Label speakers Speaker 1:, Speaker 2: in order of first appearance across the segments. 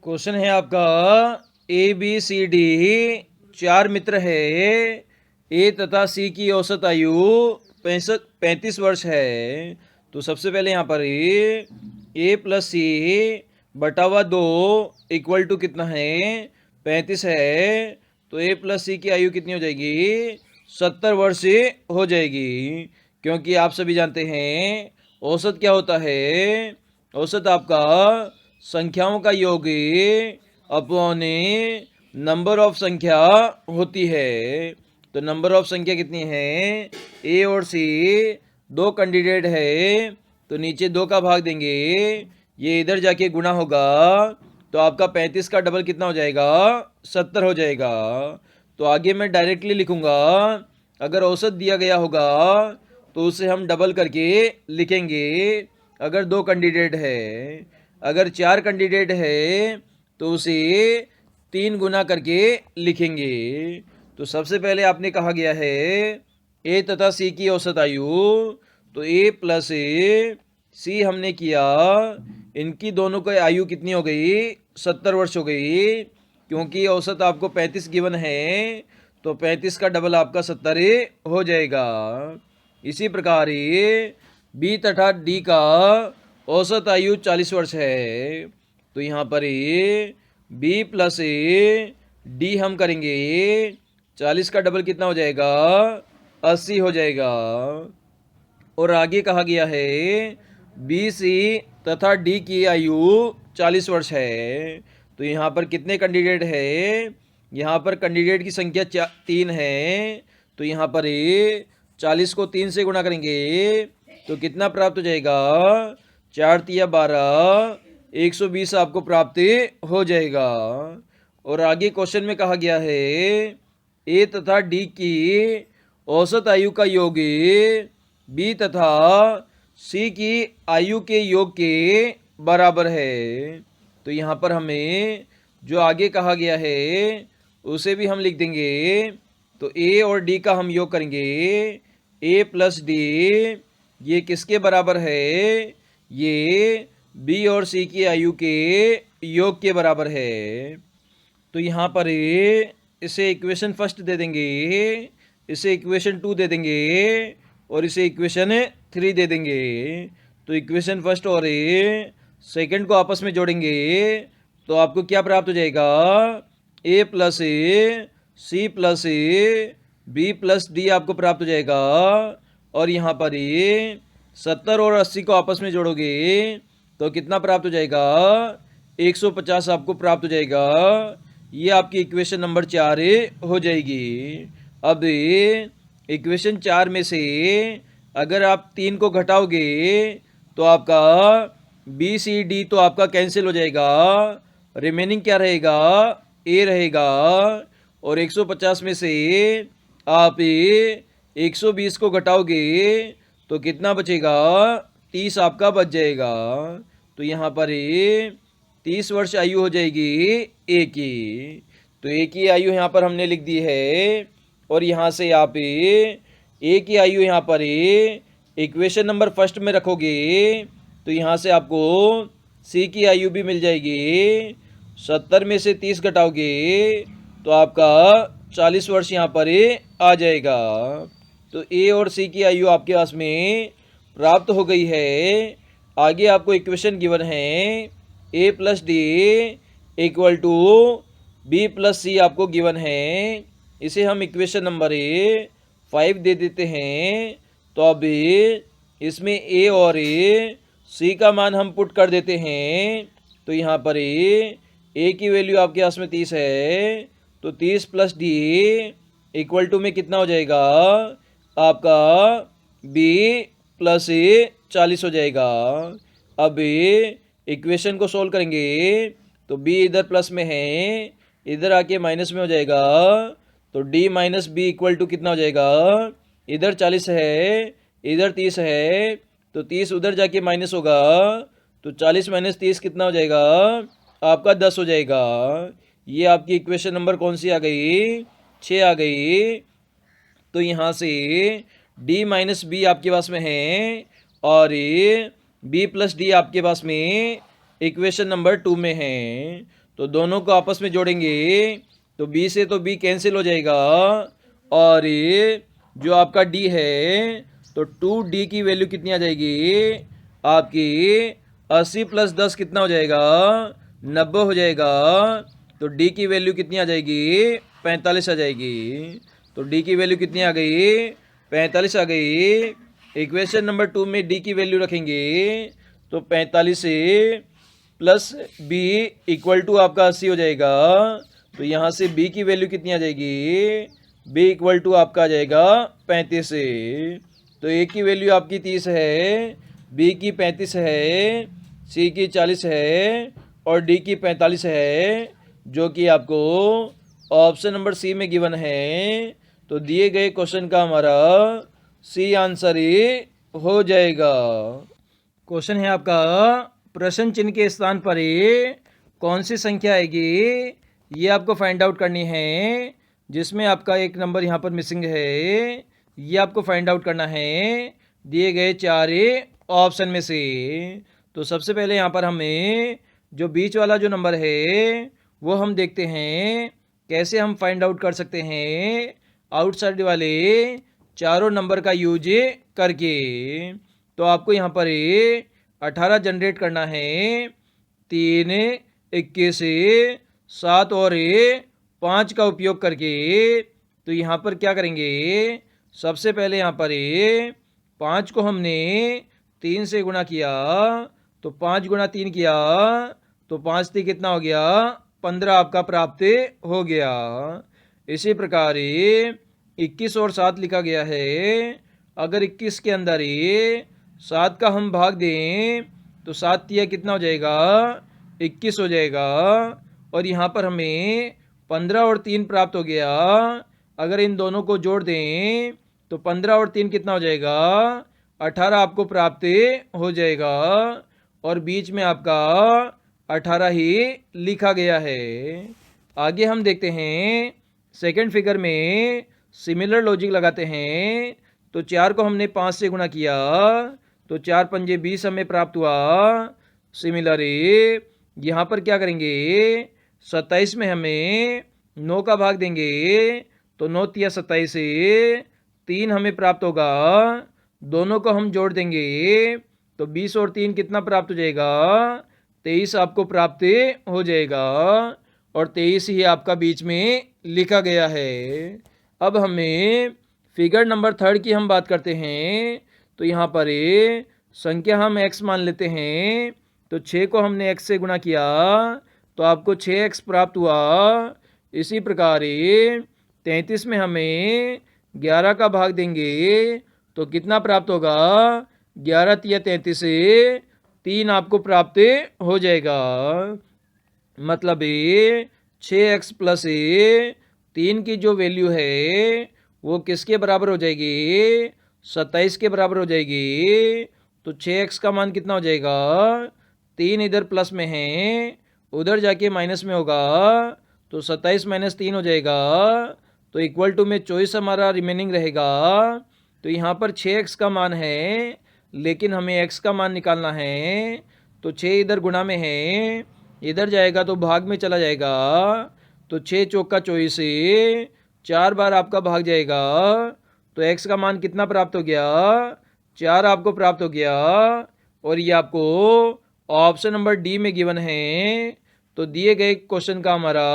Speaker 1: Question है आपका A B C D चार मित्र है। ए तथा सी की औसत आयु 35 वर्ष है। तो सबसे पहले यहाँ पर ए प्लस सी बटा हुआ 2 इक्वल टू कितना है 35 है। तो ए प्लस सी की आयु कितनी हो जाएगी 70 वर्ष हो जाएगी। क्योंकि आप सभी जानते हैं औसत क्या होता है। औसत आपका संख्याओं का योग अपॉन नंबर ऑफ संख्या होती है। तो नंबर ऑफ संख्या कितनी है ए और सी दो कैंडिडेट है। तो नीचे 2 का भाग देंगे, ये इधर जाके गुना होगा तो आपका 35 का डबल कितना हो जाएगा 70 हो जाएगा। तो आगे मैं डायरेक्टली लिखूंगा, अगर औसत दिया गया होगा तो उसे हम डबल करके लिखेंगे। अगर 2 कैंडिडेट है, अगर 4 कैंडिडेट है तो उसे 3 गुना करके लिखेंगे। तो सबसे पहले आपने कहा गया है ए तथा सी की औसत आयु। तो ए प्लस सी हमने किया, इनकी दोनों की आयु कितनी हो गई 70 वर्ष हो गई। क्योंकि औसत आपको 35 गिवन है तो 35 का डबल आपका 70 हो जाएगा। इसी प्रकार बी तथा डी का औसत आयु 40 वर्ष है। तो यहाँ पर बी प्लस डी हम करेंगे, 40 का डबल कितना हो जाएगा 80 हो जाएगा। और आगे कहा गया है बी सी तथा डी की आयु 40 वर्ष है। तो यहाँ पर कितने कैंडिडेट है, यहाँ पर कैंडिडेट की संख्या 3 है। तो यहाँ पर 40 को 3 से गुणा करेंगे तो कितना प्राप्त हो जाएगा 4 तिया 12, 120 आपको प्राप्त हो जाएगा। और आगे क्वेश्चन में कहा गया है ए तथा डी की औसत आयु का योग बी तथा सी की आयु के योग के बराबर है। तो यहाँ पर हमें जो आगे कहा गया है उसे भी हम लिख देंगे। तो ए और डी का हम योग करेंगे, ए प्लस डी ये किसके बराबर है, ये बी और सी की आयु के योग के बराबर है। तो यहाँ पर इसे इक्वेशन फर्स्ट दे देंगे, इसे इक्वेशन 2 दे देंगे और इसे इक्वेशन 3 दे देंगे। तो इक्वेशन फर्स्ट और सेकंड को आपस में जोड़ेंगे तो आपको क्या प्राप्त हो जाएगा A plus C plus B plus D आपको प्राप्त हो जाएगा। और यहाँ पर 70 और 80 को आपस में जोड़ोगे तो कितना प्राप्त हो जाएगा 150 आपको प्राप्त हो जाएगा। ये आपकी इक्वेशन नंबर 4 हो जाएगी। अब इक्वेशन 4 में से अगर आप 3 को घटाओगे तो आपका बी सी डी तो आपका कैंसिल हो जाएगा, रिमेनिंग क्या रहेगा ए रहेगा। और 150 में से आप 120 को घटाओगे तो कितना बचेगा 30 आपका बच जाएगा। तो यहाँ पर 30 वर्ष आयु हो जाएगी ए की। तो ए की आयु यहाँ पर हमने लिख दी है। और यहाँ से आप ए की आयु यहाँ पर इक्वेशन नंबर फर्स्ट में रखोगे तो यहाँ से आपको सी की आयु भी मिल जाएगी। 70 में से 30 घटाओगे तो आपका 40 वर्ष यहाँ पर आ जाएगा। तो ए और सी की आयु आपके पास में प्राप्त हो गई है। आगे आपको इक्वेशन गिवन है A plus D equal to B plus C आपको गिवन है। इसे हम इक्वेशन नंबर 5 दे देते हैं। तो अब इसमें ए और सी का मान हम पुट कर देते हैं। तो यहाँ पर ए की वैल्यू आपके पास में 30 है तो 30 प्लस डी इक्वल टू में कितना हो जाएगा आपका बी प्लस 40 हो जाएगा। अब इक्वेशन को सोल्व करेंगे तो बी इधर प्लस में है, इधर आके माइनस में हो जाएगा। तो D minus B equal to कितना हो जाएगा, इधर 40 है इधर 30 है तो 30 उधर जाके माइनस होगा तो 40 माइनस 30 कितना हो जाएगा आपका 10 हो जाएगा। ये आपकी इक्वेशन नंबर कौन सी आ गई 6 आ गई। तो यहाँ से d माइनस बी आपके पास में है और b प्लस डी आपके पास में इक्वेशन नंबर 2 में है। तो दोनों को आपस में जोड़ेंगे तो b से तो b कैंसिल हो जाएगा, और ये जो आपका d है तो 2d की वैल्यू कितनी आ जाएगी आपकी 80 + 10 कितना हो जाएगा 90 हो जाएगा। तो d की वैल्यू कितनी आ जाएगी 45 आ जाएगी। तो d की वैल्यू कितनी आ गई 45 आ गई। इक्वेशन नंबर 2 में d की वैल्यू रखेंगे तो 45 से प्लस b इक्वल टू आपका 80 हो जाएगा। तो यहाँ से b की वैल्यू कितनी आ जाएगी b इक्वल टू आपका आ जाएगा 35 से। तो a की वैल्यू आपकी 30 है, b की 35 है, c की 40 है और d की 45 है, जो कि आपको ऑप्शन नंबर सी में गिवन है। तो दिए गए क्वेश्चन का हमारा सी आंसर ही हो जाएगा। क्वेश्चन है आपका प्रश्न चिन्ह के स्थान पर कौन सी संख्या आएगी, ये आपको फाइंड आउट करनी है। जिसमें आपका एक नंबर यहाँ पर मिसिंग है, ये आपको फाइंड आउट करना है दिए गए 4 ऑप्शन में से। तो सबसे पहले यहाँ पर हमें जो बीच वाला जो नंबर है वो हम देखते हैं कैसे हम फाइंड आउट कर सकते हैं आउटसाइड वाले चारों नंबर का यूज करके। तो आपको यहाँ पर 18 जनरेट करना है, 3, 21, 7 और 5 का उपयोग करके। तो यहाँ पर क्या करेंगे, सबसे पहले यहाँ पर 5 को हमने 3 से गुणा किया तो 5 गुणा 3 किया तो 5 3 कितना हो गया 15 आपका प्राप्त हो गया। इसी प्रकार 21 और 7 लिखा गया है। अगर 21 के अंदर 7 का हम भाग दें तो 7 तिया कितना हो जाएगा 21 हो जाएगा। और यहाँ पर हमें 15 और 3 प्राप्त हो गया। अगर इन दोनों को जोड़ दें तो 15 और 3 कितना हो जाएगा 18 आपको प्राप्त हो जाएगा। और बीच में आपका 18 ही लिखा गया है। आगे हम देखते हैं सेकंड फिगर में सिमिलर लॉजिक लगाते हैं। तो 4 को हमने 5 से गुणा किया तो 4 पंजे 20 हमें प्राप्त हुआ। सिमिलर यहाँ पर क्या करेंगे 27 में हमें 9 का भाग देंगे तो 9 तिया 27 3 हमें प्राप्त होगा। दोनों को हम जोड़ देंगे तो 20 और 3 कितना प्राप्त हो जाएगा 23 आपको प्राप्त हो जाएगा। और 23 ही आपका बीच में लिखा गया है। अब हमें फिगर नंबर 3 की हम बात करते हैं। तो यहाँ पर संख्या हम x मान लेते हैं। तो 6 को हमने x से गुणा किया तो आपको 6x प्राप्त हुआ। इसी प्रकार 33 में हमें 11 का भाग देंगे तो कितना प्राप्त होगा 11 तिया 33 3 आपको प्राप्त हो जाएगा। मतलब 6x प्लस 3 की जो वैल्यू है वो किसके बराबर हो जाएगी 27 के बराबर हो जाएगी। तो 6x का मान कितना हो जाएगा 3 इधर प्लस में है उधर जाके माइनस में होगा तो 27 - 3 हो जाएगा। तो इक्वल टू में 24 हमारा रिमेनिंग रहेगा। तो यहाँ पर 6x का मान है लेकिन हमें x का मान निकालना है। तो 6 इधर गुणा में है इधर जाएगा तो भाग में चला जाएगा। तो 6 चौका 24 4 बार आपका भाग जाएगा। तो x का मान कितना प्राप्त हो गया 4 आपको प्राप्त हो गया। और ये आपको ऑप्शन नंबर डी में गिवन है। तो दिए गए क्वेश्चन का हमारा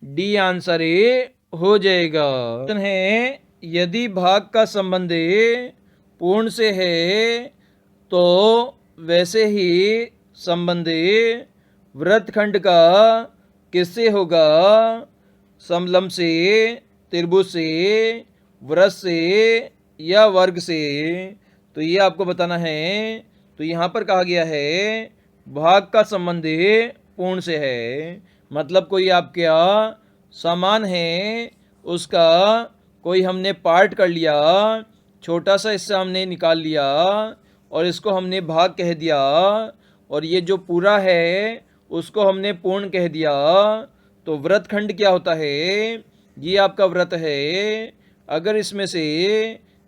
Speaker 1: डी आंसर हो जाएगा। क्वेश्चन है यदि भाग का संबंध पूर्ण से है तो वैसे ही संबंध वृत्तखंड का किससे होगा, समलंब से, त्रिभुज से, वृत्त से या वर्ग से। तो ये आपको बताना है। तो यहाँ पर कहा गया है भाग का संबंध पूर्ण से है, मतलब कोई आपके सामान है उसका कोई हमने पार्ट कर लिया, छोटा सा हिस्सा हमने निकाल लिया और इसको हमने भाग कह दिया और ये जो पूरा है उसको हमने पूर्ण कह दिया। तो वृत्तखंड क्या होता है, ये आपका वृत्त है। अगर इसमें से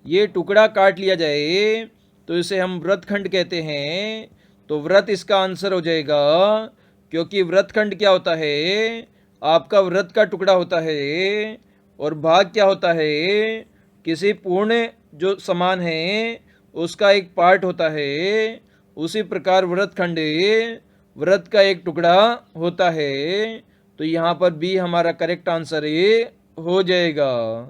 Speaker 1: ये टुकड़ा काट लिया जाए तो इसे हम वृत्तखंड कहते हैं। तो वृत्त इसका आंसर हो जाएगा। क्योंकि वृत्तखंड क्या होता है, आपका वृत्त का टुकड़ा होता है, और भाग क्या होता है, किसी पूर्ण जो समान है उसका एक पार्ट होता है। उसी प्रकार वृत्तखंड वृत्त का एक टुकड़ा होता है। तो यहाँ पर बी हमारा करेक्ट आंसर हो जाएगा।